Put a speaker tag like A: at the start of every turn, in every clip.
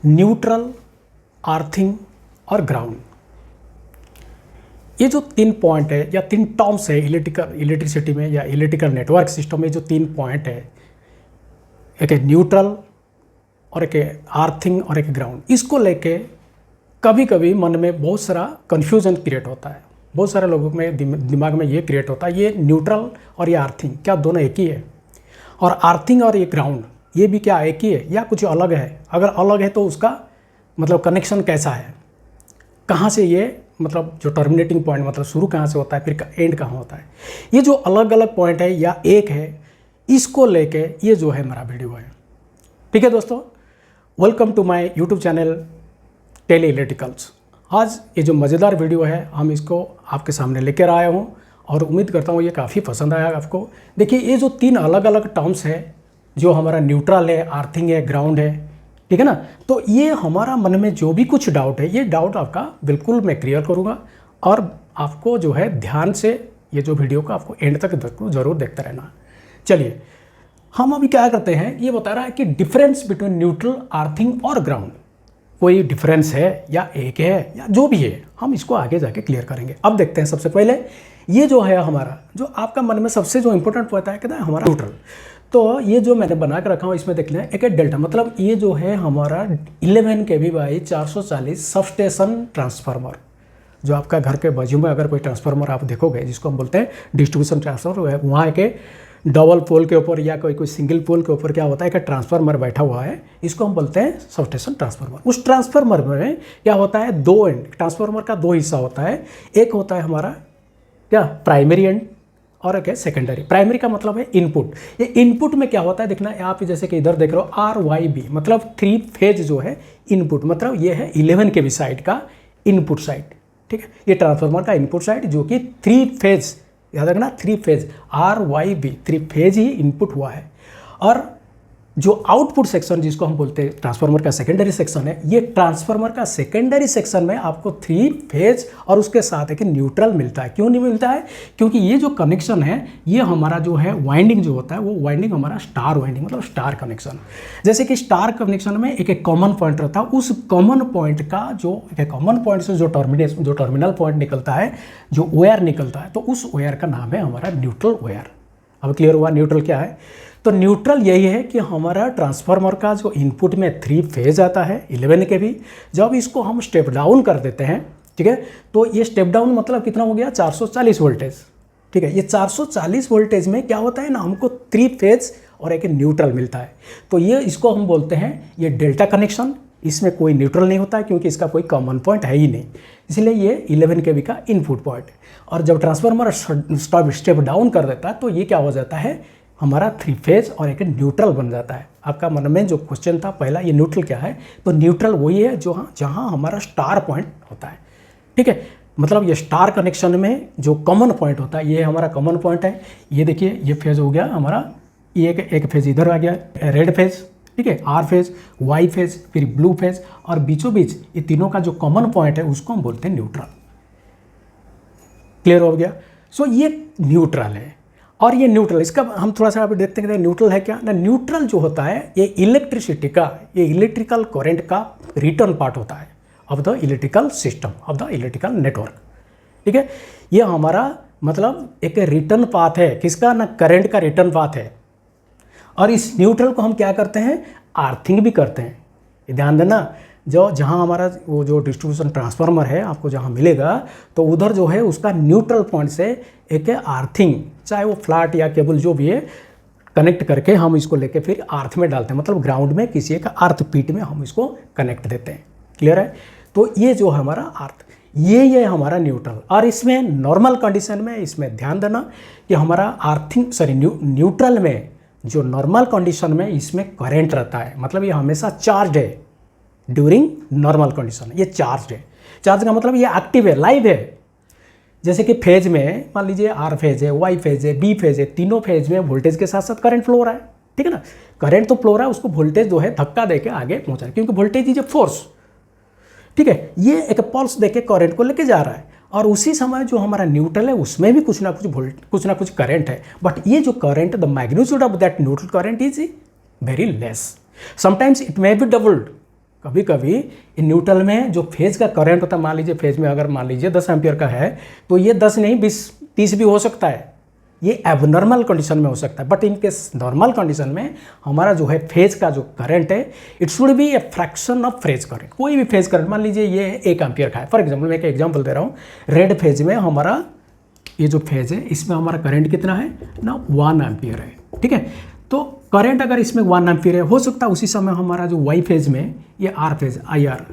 A: Neutral, earthing और ground. ये जो 3 पॉइंट है या 3 टर्म्स है इलेक्ट्रिसिटी में या इलेक्ट्रिकल नेटवर्क सिस्टम में, जो 3 पॉइंट है, एक है न्यूट्रल और एक है अर्थिंग और एक ग्राउंड। इसको लेके कभी कभी मन में बहुत सारा कन्फ्यूजन क्रिएट होता है। बहुत सारे लोगों में दिमाग में ये क्रिएट होता है, ये न्यूट्रल और ये अर्थिंग क्या दोनों एक ही है, और अर्थिंग और ये ग्राउंड ये भी क्या एक ही है या कुछ अलग है? अगर अलग है तो उसका मतलब कनेक्शन कैसा है, कहाँ से ये मतलब जो टर्मिनेटिंग पॉइंट मतलब शुरू कहाँ से होता है, फिर एंड कहाँ होता है। ये जो अलग अलग पॉइंट है या एक है, इसको लेके ये जो है मेरा वीडियो है। ठीक है दोस्तों, welcome to my YouTube channel tele electricals. आज ये जो मज़ेदार वीडियो है हम इसको आपके सामने लेकर आया हूँ और उम्मीद करता हूँ ये काफ़ी पसंद आया आपको। देखिए, ये जो 3 अलग अलग टर्म्स है, जो हमारा न्यूट्रल है, अर्थिंग है, ग्राउंड है, ठीक है ना, तो ये हमारा मन में जो भी कुछ डाउट है, ये डाउट आपका बिल्कुल मैं क्लियर करूँगा और आपको जो है ध्यान से ये जो वीडियो को आपको एंड तक ज़रूर देखते रहना। चलिए, हम अभी क्या करते हैं, ये बता रहा है कि डिफरेंस बिटवीन न्यूट्रल, अर्थिंग और ग्राउंड, कोई डिफरेंस है या एक है या जो भी है, हम इसको आगे जाके क्लियर करेंगे। अब देखते हैं, सबसे पहले ये जो है हमारा, जो आपका मन में सबसे जो इंपॉर्टेंट पता है कहता है हमारा न्यूट्रल। तो ये जो मैंने बना के रखा हूँ, इसमें देख लें, एक है डेल्टा, मतलब ये जो है हमारा 11 kV बाई 440 सबस्टेशन ट्रांसफार्मर। जो आपका घर के बाजू में अगर कोई ट्रांसफार्मर आप देखोगे, जिसको हम बोलते हैं डिस्ट्रीब्यूशन ट्रांसफार्मर, वहाँ के डबल पोल के ऊपर या कोई सिंगल पोल के ऊपर क्या होता है कि ट्रांसफार्मर बैठा हुआ है, इसको हम बोलते हैं सबस्टेशन ट्रांसफार्मर। उस ट्रांसफार्मर में क्या होता है, 2 एंड, ट्रांसफार्मर का 2 हिस्सा होता है। एक होता है हमारा क्या प्राइमरी एंड और एक है सेकेंडरी। प्राइमरी का मतलब है इनपुट। ये इनपुट में क्या होता है देखना, आप जैसे कि इधर देख रहे हो RYB, मतलब 3 फेज जो है इनपुट, मतलब ये है 11 kV साइड का इनपुट साइड। ठीक है, ये ट्रांसफार्मर का इनपुट साइड जो कि 3 फेज, याद रखना 3 फेज, RYB 3 फेज ही इनपुट हुआ है। और जो आउटपुट सेक्शन जिसको हम बोलते हैं ट्रांसफार्मर का सेकेंडरी सेक्शन है, ये ट्रांसफार्मर का सेकेंडरी सेक्शन में आपको 3 फेज और उसके साथ एक न्यूट्रल मिलता है। क्यों नहीं मिलता है? क्योंकि ये जो कनेक्शन है, ये हमारा जो है वाइंडिंग जो होता है, वो वाइंडिंग हमारा स्टार वाइंडिंग, मतलब स्टार कनेक्शन। जैसे कि स्टार कनेक्शन में एक कॉमन पॉइंट रहता है, उस कॉमन पॉइंट का जो एक कॉमन पॉइंट से जो टर्मिनल पॉइंट निकलता है, जो वायर निकलता है, तो उस वायर का नाम है हमारा न्यूट्रल वायर। अब क्लियर हुआ न्यूट्रल क्या है? तो न्यूट्रल यही है कि हमारा ट्रांसफार्मर का जो इनपुट में 3 फेज आता है 11 kV, जब इसको हम स्टेप डाउन कर देते हैं, ठीक है, तो ये स्टेप डाउन मतलब कितना हो गया, 440 वोल्टेज। ठीक है, ये 440 वोल्टेज में क्या होता है ना, हमको 3 फेज और एक न्यूट्रल मिलता है। तो ये इसको हम बोलते हैं ये डेल्टा कनेक्शन। इसमें कोई न्यूट्रल नहीं होता है क्योंकि इसका कोई कॉमन पॉइंट है ही नहीं, इसलिए ये 11 kV का इनपुट पॉइंट है। और जब ट्रांसफार्मर स्टेप डाउन कर देता है तो ये क्या हो जाता है, हमारा 3 फेज और एक न्यूट्रल बन जाता है। आपका मन में जो क्वेश्चन था पहला, ये न्यूट्रल क्या है, तो न्यूट्रल वही है जो जहाँ हमारा स्टार पॉइंट होता है। ठीक है, मतलब ये स्टार कनेक्शन में जो कॉमन पॉइंट होता है, ये हमारा कॉमन पॉइंट है। ये देखिए, ये फेज हो गया हमारा, ये एक फेज इधर आ गया रेड फेज, ठीक है, R फेज, Y फेज, फिर ब्लू फेज, और बीचों बीच ये तीनों का जो कॉमन पॉइंट है उसको हम बोलते हैं न्यूट्रल। क्लियर हो गया? सो ये न्यूट्रल है। और ये न्यूट्रल, इसका हम थोड़ा सा अभी देखते हैं न्यूट्रल है क्या ना। न्यूट्रल जो होता है ये इलेक्ट्रिसिटी का, ये इलेक्ट्रिकल करंट का रिटर्न पार्ट होता है of the electrical system, of the electrical network. ठीक है, ये हमारा मतलब एक रिटर्न पाथ है, किसका ना, करंट का रिटर्न पाथ है। और इस न्यूट्रल को हम क्या करते हैं, अर्थिंग भी करते हैं। ये ध्यान देना, जो जहाँ हमारा वो जो डिस्ट्रीब्यूशन ट्रांसफार्मर है आपको जहाँ मिलेगा, तो उधर जो है उसका न्यूट्रल पॉइंट से एक अर्थिंग, चाहे वो फ्लैट या केबल जो भी है, कनेक्ट करके हम इसको लेके फिर अर्थ में डालते हैं, मतलब ग्राउंड में किसी एक अर्थ पीट में हम इसको कनेक्ट देते हैं। क्लियर है? तो ये जो हमारा अर्थ, ये हमारा न्यूट्रल। और इसमें नॉर्मल कंडीशन में इसमें ध्यान देना कि हमारा अर्थिंग न्यूट्रल में जो नॉर्मल कंडीशन में इसमें करंट रहता है, मतलब ये हमेशा चार्ज है ड्यूरिंग नॉर्मल कंडीशन। ये चार्ज है, चार्ज का मतलब ये एक्टिव है, लाइव है। जैसे कि फेज में मान लीजिए R फेज है, Y फेज है, B फेज है, तीनों फेज में वोल्टेज के साथ साथ करंट फ्लो हो रहा है। ठीक है ना, करंट तो फ्लो हो रहा है, उसको वोल्टेज जो है धक्का देके आगे पहुंचा है, क्योंकि वोल्टेज इज ए फोर्स। ठीक है, ये एक पल्स देके करंट को लेके जा रहा है। और उसी समय जो हमारा न्यूट्रल है उसमें भी कुछ ना कुछ करंट है, बट ये जो current, the magnitude of that neutral current is very less. Sometimes it may be doubled, कभी कभी न्यूट्रल में जो फेज का करंट होता है, मान लीजिए फेज में अगर मान लीजिए 10 एम्पियर का है तो ये 10 नहीं 20-30 भी हो सकता है, ये एबनॉर्मल कंडीशन में हो सकता है। But in case normal condition में हमारा जो है फेज का जो करंट है it should be a fraction of phase current. कोई भी फेज करंट मान लीजिए ये 1 एम्पियर का है, फॉर एग्जाम्पल मैं एक एग्जाम्पल दे रहा हूँ, रेड फेज में हमारा ये जो फेज है इसमें हमारा करंट कितना है ना 1 एम्पियर है, ठीक है। तो करंट अगर इसमें 1 एम्पियर है, हो सकता है उसी समय हमारा जो वाई फेज में ये आर फेज आई आर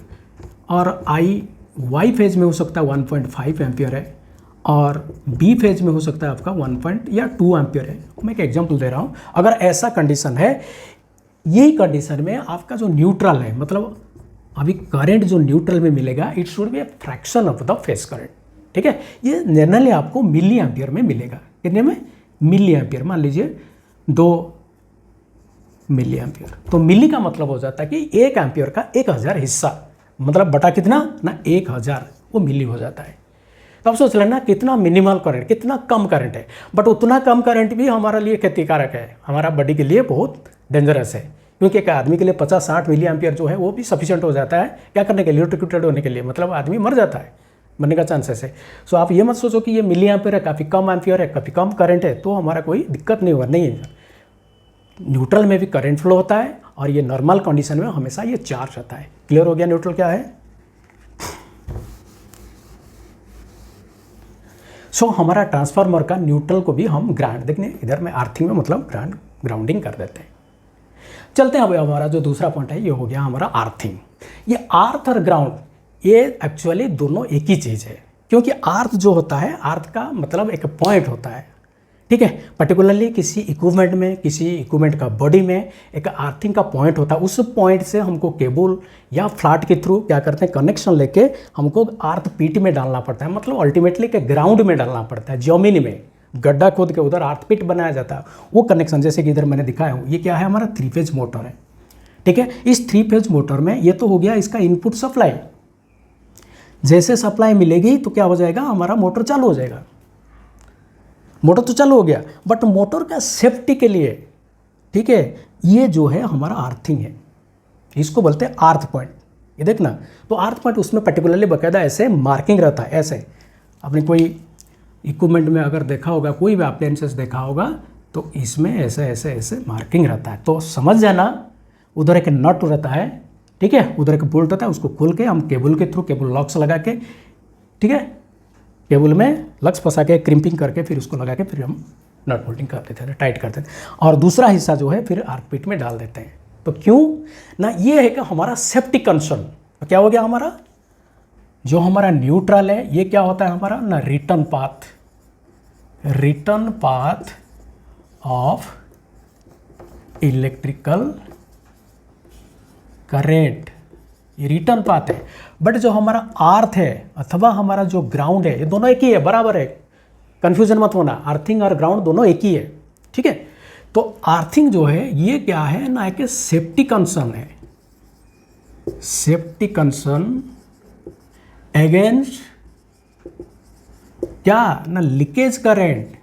A: और आई वाई फेज में हो सकता है 1.5 एम्पियर है और बी फेज में हो सकता है आपका 1.2 एम्पियर है। मैं एक एग्जांपल दे रहा हूँ। अगर ऐसा कंडीशन है, यही कंडीशन में आपका जो न्यूट्रल है, मतलब अभी करंट जो न्यूट्रल में मिलेगा it should be a fraction of the phase current, ठीक है। ये जनरली आपको मिली एम्पियर में मिलेगा। कितने में? Milli ampere. मान लीजिए 2 मिली एम्पियर, तो मिली का मतलब हो जाता है कि 1 एम्पियर का 1000 हिस्सा, मतलब बटा कितना ना 1000, वो मिली हो जाता है। तो आप सोच लेना कितना मिनिमल करंट, कितना कम करंट है। बट उतना कम करंट भी हमारे लिए क्षतिकारक है, हमारा बॉडी के लिए बहुत डेंजरस है, क्योंकि एक आदमी के लिए 50-60 मिली एम्पियर जो है वो भी सफिशिएंट हो जाता है क्या करने के लिए, इलेक्ट्रोक्यूटेड होने के लिए, मतलब आदमी मर जाता है, मरने का चांसेस है। सो आप ये मत सोचो कि ये मिली एम्पियर है, काफ़ी कम एम्पियर है, काफ़ी कम करंट है तो हमारा कोई दिक्कत नहीं होगा, नहीं है। न्यूट्रल में भी करंट फ्लो होता है और ये नॉर्मल कंडीशन में हमेशा ये चार्ज रहता है। क्लियर हो गया न्यूट्रल क्या है? सो हमारा ट्रांसफार्मर का न्यूट्रल को भी हम ग्राउंड, देखने इधर में आर्थिंग में मतलब ग्राउंडिंग कर देते हैं। चलते हैं। अब हमारा जो दूसरा पॉइंट है ये हो गया हमारा आर्थिंग। ये अर्थ और ग्राउंड ये एक्चुअली दोनों एक ही चीज़ है, क्योंकि अर्थ जो होता है, अर्थ का मतलब एक पॉइंट होता है, ठीक है। पर्टिकुलरली किसी इक्विपमेंट में, किसी इक्विपमेंट का बॉडी में एक अर्थिंग का पॉइंट होता है। उस पॉइंट से हमको केबल या फ्लैट के थ्रू क्या करते हैं, कनेक्शन लेके हमको अर्थ पीट में डालना पड़ता है, मतलब अल्टीमेटली के ग्राउंड में डालना पड़ता है, जमीन में गड्ढा खोद के उधर अर्थ पीट बनाया जाता है। वो कनेक्शन जैसे कि इधर मैंने दिखाया हूँ, ये क्या है हमारा 3 फेज मोटर है, ठीक है। इस 3 फेज मोटर में ये तो हो गया इसका इनपुट सप्लाई, जैसे सप्लाई मिलेगी तो क्या हो जाएगा, हमारा मोटर चालू हो जाएगा। मोटर तो चालू हो गया, बट मोटर का सेफ्टी के लिए, ठीक है, ये जो है हमारा अर्थिंग है, इसको बोलते हैं अर्थ पॉइंट। ये देखना, तो अर्थ पॉइंट उसमें पर्टिकुलरली बाकायदा ऐसे मार्किंग रहता है। ऐसे आपने कोई इक्विपमेंट में अगर देखा होगा, कोई भी अप्लायंसेस देखा होगा, तो इसमें ऐसे ऐसे ऐसे मार्किंग रहता है। तो समझ जाना, उधर एक नट रहता है, ठीक है, उधर एक बोल्ट रहता है, उसको खोल के हम केबल के थ्रू, केबल लॉक्स लगा के, ठीक है, केबल में लक्स फंसा के क्रिम्पिंग करके फिर उसको लगा के फिर हम नट बोल्टिंग कर देते हैं, टाइट कर देते हैं, और दूसरा हिस्सा जो है फिर आर्क पिट में डाल देते हैं। तो क्यों ना, ये है कि हमारा सेफ्टी कंसर्न। तो क्या हो गया हमारा जो हमारा न्यूट्रल है, ये क्या होता है हमारा ना return path of electrical current, ये रिटर्न पाथ है। बट जो हमारा अर्थ है अथवा हमारा जो ग्राउंड है, ये दोनों एक ही है, बराबर है, कंफ्यूजन मत होना, अर्थिंग और ग्राउंड दोनों एक ही है, ठीक है। तो अर्थिंग जो है ये क्या है ना, एक सेफ्टी कंसर्न है, सेफ्टी कंसर्न अगेंस्ट क्या ना लीकेज करेंट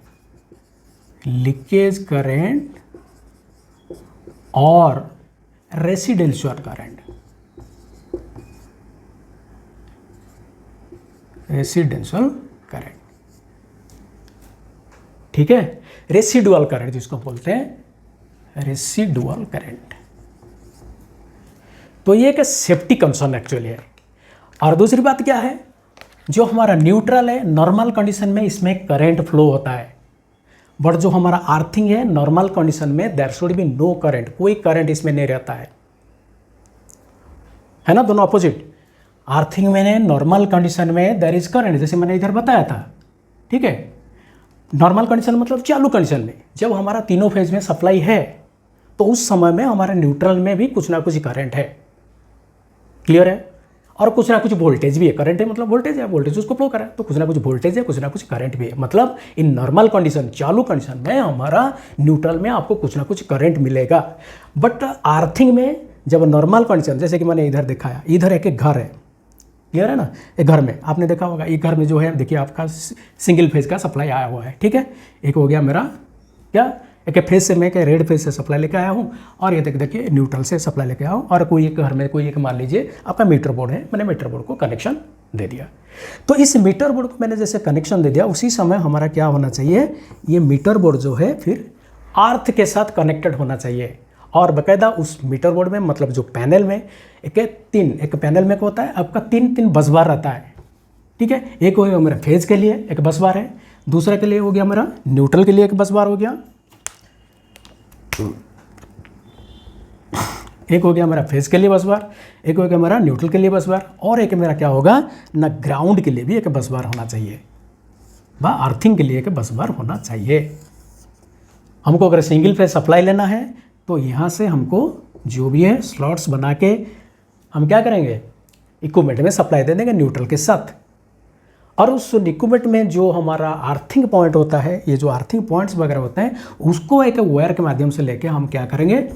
A: और रेसिडेंशियल करंट, ठीक है। रेसिडुअल करंट जिसको बोलते हैं रेसिडुअल करंट, तो ये एक सेफ्टी कंसर्न एक्चुअली है। और दूसरी बात क्या है, जो हमारा न्यूट्रल है नॉर्मल कंडीशन में इसमें करंट फ्लो होता है, बट जो हमारा अर्थिंग है नॉर्मल कंडीशन में there should be no current, कोई करंट इसमें नहीं रहता है ना, दोनों अपोजिट। अर्थिंग में नॉर्मल कंडीशन में देयर इज करंट, जैसे मैंने इधर बताया था, ठीक है। नॉर्मल कंडीशन मतलब चालू कंडीशन में, जब हमारा तीनों फेज में सप्लाई है तो उस समय में हमारे न्यूट्रल में भी कुछ ना कुछ करंट है, क्लियर है, और कुछ ना कुछ वोल्टेज भी है। करंट है मतलब वोल्टेज है, वोल्टेज उसको फ्लो करा, तो कुछ ना कुछ वोल्टेज है, कुछ ना कुछ करंट भी है। मतलब इन नॉर्मल कंडीशन, चालू कंडीशन में हमारा न्यूट्रल में आपको कुछ ना कुछ करंट मिलेगा। बट अर्थिंग में जब नॉर्मल कंडीशन, जैसे कि मैंने इधर दिखाया, इधर एक घर है, क्लियर है ना, एक घर में आपने देखा होगा, एक घर में जो है देखिए आपका सिंगल फेज का सप्लाई आया हुआ है, ठीक है। एक हो गया मेरा क्या एक फेज से मैं रेड फेज से सप्लाई लेके आया हूँ और ये देखिए न्यूट्रल से सप्लाई लेके आया हूँ और कोई एक घर में कोई एक मान लीजिए आपका मीटर बोर्ड है, मैंने मीटर बोर्ड को कनेक्शन दे दिया। तो इस मीटर बोर्ड को मैंने जैसे कनेक्शन दे दिया उसी समय हमारा क्या होना चाहिए, ये मीटर बोर्ड जो है फिर अर्थ के साथ कनेक्टेड होना चाहिए और बाकायदा उस मीटर बोर्ड में मतलब जो पैनल में एक पैनल में क्या होता है आपका 3 बस बार रहता है, ठीक है। एक हो गया मेरा फेज के लिए एक बस बार है, दूसरा के लिए हो गया मेरा न्यूट्रल के लिए एक बस बार हो गया, एक हो गया मेरा फेज के लिए बस बार, एक हो गया मेरा न्यूट्रल के लिए बस बार और एक मेरा क्या होगा ना ग्राउंड के लिए भी एक बस बार होना चाहिए, व अर्थिंग के लिए एक बस बार होना चाहिए। हमको अगर सिंगल फेज सप्लाई लेना है तो यहाँ से हमको जो भी है स्लॉट्स बना के हम क्या करेंगे इक्विपमेंट में सप्लाई दे देंगे न्यूट्रल के साथ और उस इक्विपमेंट में जो हमारा अर्थिंग पॉइंट होता है, ये जो अर्थिंग पॉइंट्स वगैरह होते हैं उसको एक वायर के माध्यम से लेके हम क्या करेंगे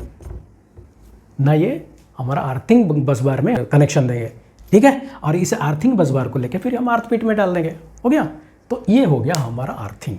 A: ना ये हमारा अर्थिंग बस बार में कनेक्शन देंगे, ठीक है। और इस अर्थिंग बस बार को लेके फिर हम अर्थ पिट में डाल देंगे, हो गया। तो ये हो गया हमारा अर्थिंग।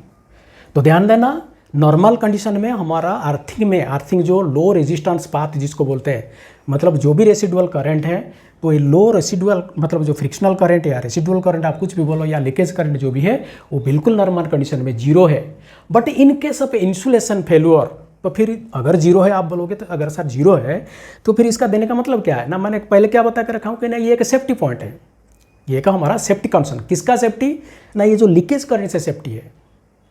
A: तो ध्यान देना नॉर्मल कंडीशन में हमारा अर्थिंग जो लो रेजिस्टेंस पाथ जिसको बोलते हैं, मतलब जो भी रेसिडुअल करंट है तो ये लो रेसिडुअल मतलब जो फ्रिक्शनल करंट या रेसिडुअल करंट आप कुछ भी बोलो या लीकेज करंट जो भी है वो बिल्कुल नॉर्मल कंडीशन में जीरो है। But in case of insulation failure तो फिर अगर जीरो है आप बोलोगे तो अगर सर जीरो है तो फिर इसका देने का मतलब क्या है ना, मैंने पहले क्या बता कर रखा हूँ कि ना ये एक सेफ्टी पॉइंट है, ये का हमारा सेफ्टी कंसर्न किसका सेफ्टी ना ये जो लीकेज करंट से सेफ्टी है,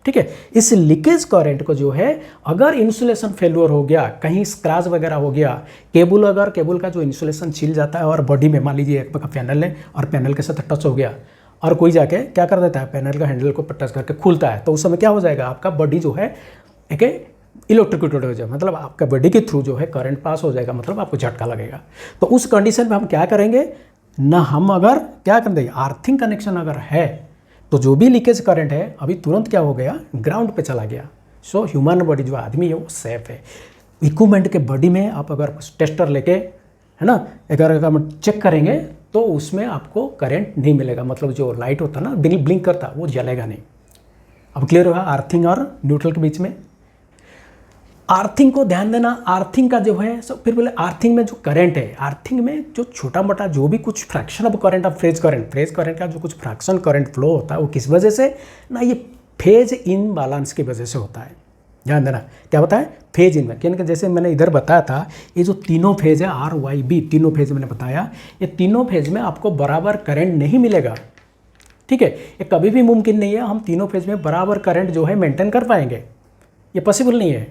A: ठीक है। इस लीकेज करंट को जो है अगर इंसुलेशन फेल्योर हो गया, कहीं स्क्रैच वगैरह हो गया, केबल का जो इंसुलेशन छिल जाता है और बॉडी में मान लीजिए एक पैनल है और पैनल के साथ टच हो गया और कोई जाके क्या कर देता है पैनल का हैंडल को टच करके खुलता है, तो उस समय क्या हो जाएगा आपका बॉडी जो है एक इलेक्ट्रिक्यूटेड हो जाएगा, मतलब आपका बॉडी के थ्रू जो है करंट पास हो जाएगा, मतलब आपको झटका लगेगा। तो उस कंडीशन में हम क्या करेंगे ना, हम अगर क्या कर देंगे अर्थिंग कनेक्शन अगर है तो जो भी लीकेज करंट है अभी तुरंत क्या हो गया ग्राउंड पे चला गया। सो ह्यूमन बॉडी जो आदमी है वो सेफ है। इक्विपमेंट के बॉडी में आप अगर टेस्टर लेके है ना अगर हम चेक करेंगे तो उसमें आपको करंट नहीं मिलेगा, मतलब जो लाइट होता है ना ब्लिंक करता वो जलेगा नहीं। अब क्लियर होगा अर्थिंग और न्यूट्रल के बीच में। अर्थिंग को ध्यान देना, अर्थिंग का जो है फिर बोले अर्थिंग में जो करंट है, अर्थिंग में जो छोटा मोटा जो भी कुछ fraction of current of phrase current का जो कुछ फ्रैक्शन करंट फ्लो होता है वो किस वजह से ना ये फेज इन बैलेंस की वजह से होता है। ध्यान देना क्या होता है फेज इन में, क्योंकि जैसे मैंने इधर बताया था ये जो तीनों फेज है RYB तीनों फेज मैंने बताया, ये तीनों फेज में आपको बराबर करंट नहीं मिलेगा, ठीक है। ये कभी भी मुमकिन नहीं है हम तीनों फेज में बराबर करंट जो है मेंटेन कर पाएंगे, ये पॉसिबल नहीं है।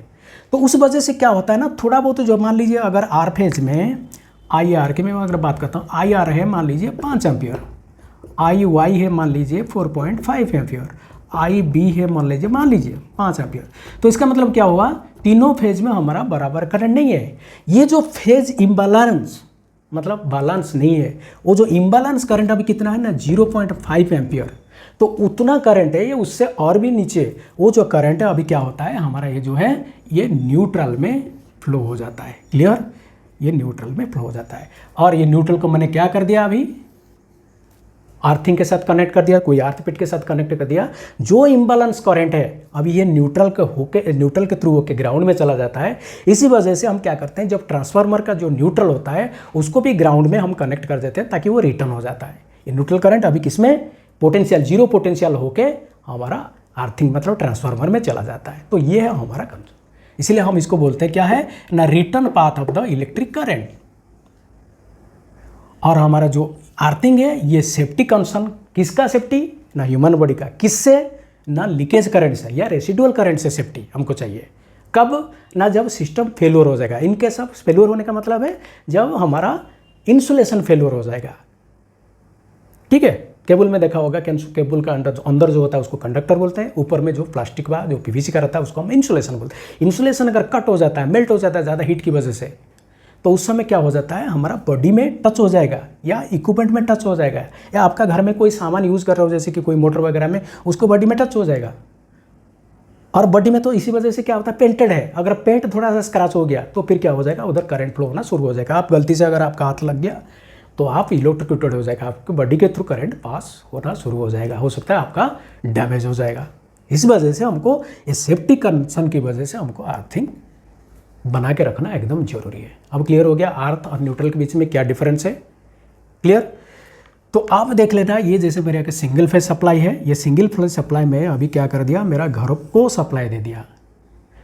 A: तो उस वजह से क्या होता है ना थोड़ा बहुत जो मान लीजिए अगर आर फेज में IR की मैं अगर बात करता हूँ IR है मान लीजिए 5 एम्पियर, IY है मान लीजिए 4.5 एम्पियर, IB है मान लीजिए 5 एम्पियर। तो इसका मतलब क्या हुआ तीनों फेज में हमारा बराबर करंट नहीं है। ये जो फेज इम्बैलेंस मतलब बैलेंस नहीं है, वो जो इम्बैलेंस करंट अभी कितना है ना 0.5 एम्पियर, तो उतना करंट है ये उससे और भी नीचे वो जो करंट है अभी क्या होता है हमारा ये जो है ये न्यूट्रल में फ्लो हो जाता है। क्लियर, ये न्यूट्रल में फ्लो हो जाता है। और ये न्यूट्रल को मैंने क्या कर दिया अभी अर्थिंग के साथ कनेक्ट कर दिया, कोई अर्थ पिट के साथ कनेक्ट कर दिया। जो इम्बैलेंस करंट है अभी ये न्यूट्रल के थ्रू होके ग्राउंड में चला जाता है। इसी वजह से हम क्या करते हैं जब ट्रांसफार्मर का जो न्यूट्रल होता है उसको भी ग्राउंड में हम कनेक्ट कर देते हैं ताकि वो रिटर्न हो जाता है। ये न्यूट्रल करंट अभी किसमें पोटेंशियल जीरो पोटेंशियल होके हमारा अर्थिंग मतलब ट्रांसफार्मर में चला जाता है। तो ये है हमारा कंसेप्ट, इसलिए हम इसको बोलते हैं क्या है ना return path of the electric current. और हमारा जो अर्थिंग है ये सेफ्टी कंसर्न किसका सेफ्टी ना ह्यूमन बॉडी का, किससे ना लीकेज करंट से या रेसिडुअल करंट से सेफ्टी हमको चाहिए। कब ना जब सिस्टम फेल्योर हो जाएगा। इनके सब फेल्योर होने का मतलब है जब हमारा इंसुलेशन फेल्योर हो जाएगा, ठीक है। केबल में देखा होगा कि केबल का अंदर जो होता है उसको कंडक्टर बोलते हैं, ऊपर में जो प्लास्टिक का जो PVC का रहता है उसको हम इंसुलेशन बोलते हैं। इंसुलेशन अगर कट हो जाता है मेल्ट हो जाता है ज़्यादा हीट की वजह से तो उस समय क्या हो जाता है हमारा बॉडी में टच हो जाएगा या इक्विपमेंट में टच हो जाएगा, या आपका घर में कोई सामान यूज़ कर रहे हो जैसे कि कोई मोटर वगैरह में उसको बॉडी में टच हो जाएगा। और बॉडी में तो इसी वजह से क्या होता है पेंटेड है, अगर पेंट थोड़ा सा स्क्रैच हो गया तो फिर क्या हो जाएगा उधर करंट फ्लो होना शुरू हो जाएगा। आप गलती से अगर आपका हाथ लग गया तो आप इलेक्ट्रोक्यूटेड हो जाएगा, आपकी बॉडी के थ्रू करंट पास होना शुरू हो जाएगा, हो सकता है आपका डैमेज हो जाएगा। इस वजह से हमको ये सेफ्टी कंसर्न की वजह से हमको अर्थिंग बना के रखना एकदम जरूरी है। अब क्लियर हो गया अर्थ और न्यूट्रल के बीच में क्या डिफरेंस है, क्लियर। तो आप देख लेना, ये जैसे मेरे यहाँ सिंगल फेज सप्लाई है, ये सिंगल फेज सप्लाई में अभी क्या कर दिया, मेरा घर को सप्लाई दे दिया।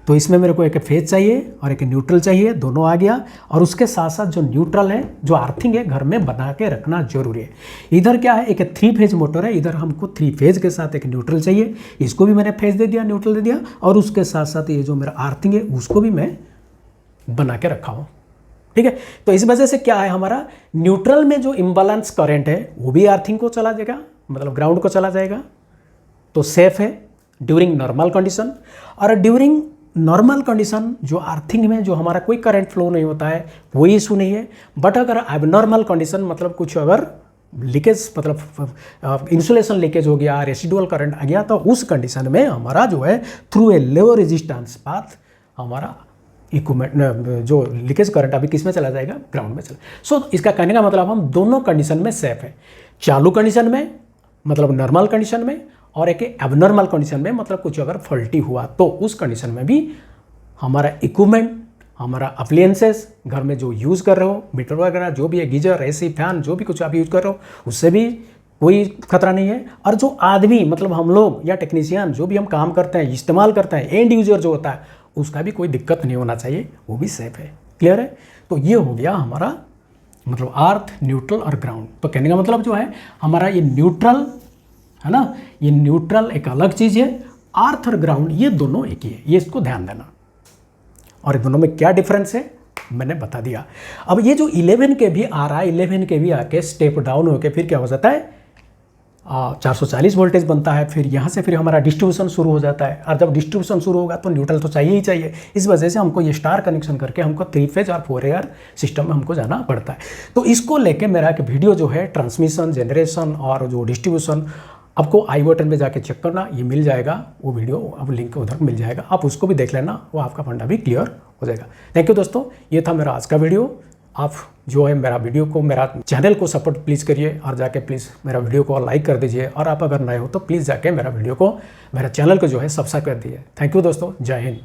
A: तो इसमें मेरे को एक फेज चाहिए और एक न्यूट्रल चाहिए, दोनों आ गया। और उसके साथ साथ जो न्यूट्रल है, जो अर्थिंग है, घर में बना के रखना जरूरी है। इधर क्या है, एक 3 फेज मोटर है, इधर हमको 3 फेज के साथ एक न्यूट्रल चाहिए, इसको भी मैंने फेज दे दिया, न्यूट्रल दे दिया। और उसके साथ साथ ये जो मेरा अर्थिंग है उसको भी मैं बना के रखा हूँ, ठीक है। तो इस वजह से क्या है, हमारा न्यूट्रल में जो इम्बैलेंस करंट है वो भी अर्थिंग को चला जाएगा, मतलब ग्राउंड को चला जाएगा। तो सेफ है ड्यूरिंग नॉर्मल कंडीशन। और ड्यूरिंग नॉर्मल कंडीशन जो अर्थिंग में जो हमारा कोई करंट फ्लो नहीं होता है, कोई इशू नहीं है। बट अगर एबनॉर्मल कंडीशन, मतलब कुछ अगर लीकेज, मतलब इंसुलेशन लीकेज हो गया, रेसिडुअल करंट आ गया, तो उस कंडीशन में हमारा जो है through a low resistance path हमारा इक्विपमेंट जो लीकेज करंट अभी किस में चला जाएगा, ग्राउंड में चला। सो इसका कहने का मतलब हम दोनों कंडीशन में सेफ है, चालू कंडीशन में मतलब नॉर्मल कंडीशन में, और एक एबनॉर्मल कंडीशन में मतलब कुछ अगर फॉल्टी हुआ तो उस कंडीशन में भी हमारा इक्विपमेंट, हमारा अप्लायंसेस घर में जो यूज़ कर रहे हो, मीटर वगैरह जो भी है, गीजर, एसी, फैन, जो भी कुछ आप यूज़ कर रहे हो, उससे भी कोई खतरा नहीं है। और जो आदमी, मतलब हम लोग या टेक्नीशियन जो भी हम काम करते हैं, इस्तेमाल करते हैं, एंड यूजर जो होता है, उसका भी कोई दिक्कत नहीं होना चाहिए, वो भी सेफ है, क्लियर है। तो ये हो गया हमारा मतलब अर्थ, न्यूट्रल और ग्राउंड। तो कहने का मतलब जो है हमारा ये न्यूट्रल है ना, ये न्यूट्रल एक अलग चीज़ है, अर्थ और ग्राउंड ये दोनों एक ही है, ये इसको ध्यान देना। और इन दोनों में क्या डिफरेंस है मैंने बता दिया। अब ये जो 11 के भी आ रहा है, 11 के भी आके स्टेप डाउन होके फिर क्या हो जाता है, 440 वोल्टेज बनता है। फिर यहाँ से फिर हमारा डिस्ट्रीब्यूशन शुरू हो जाता है। और जब डिस्ट्रीब्यूशन शुरू होगा तो न्यूट्रल तो चाहिए ही चाहिए। इस वजह से हमको ये स्टार कनेक्शन करके हमको 3 फेज और 4 एयर सिस्टम में हमको जाना पड़ता है। तो इसको लेके मेरा एक वीडियो जो है ट्रांसमिशन, जनरेशन और जो डिस्ट्रीब्यूशन, आपको आई बटन में जाके चेक करना, ये मिल जाएगा वो वीडियो, अब लिंक उधर मिल जाएगा, आप उसको भी देख लेना, वो आपका फंडा भी क्लियर हो जाएगा। थैंक यू दोस्तों, ये था मेरा आज का वीडियो। आप जो है मेरा वीडियो को, मेरा चैनल को सपोर्ट प्लीज़ करिए और जाके प्लीज़ मेरा वीडियो को लाइक कर दीजिए। और आप अगर नए हो तो प्लीज़ जाके मेरा वीडियो को, मेरा चैनल को जो है सब्सक्राइब कर दीजिए। थैंक यू दोस्तों, जय हिंद।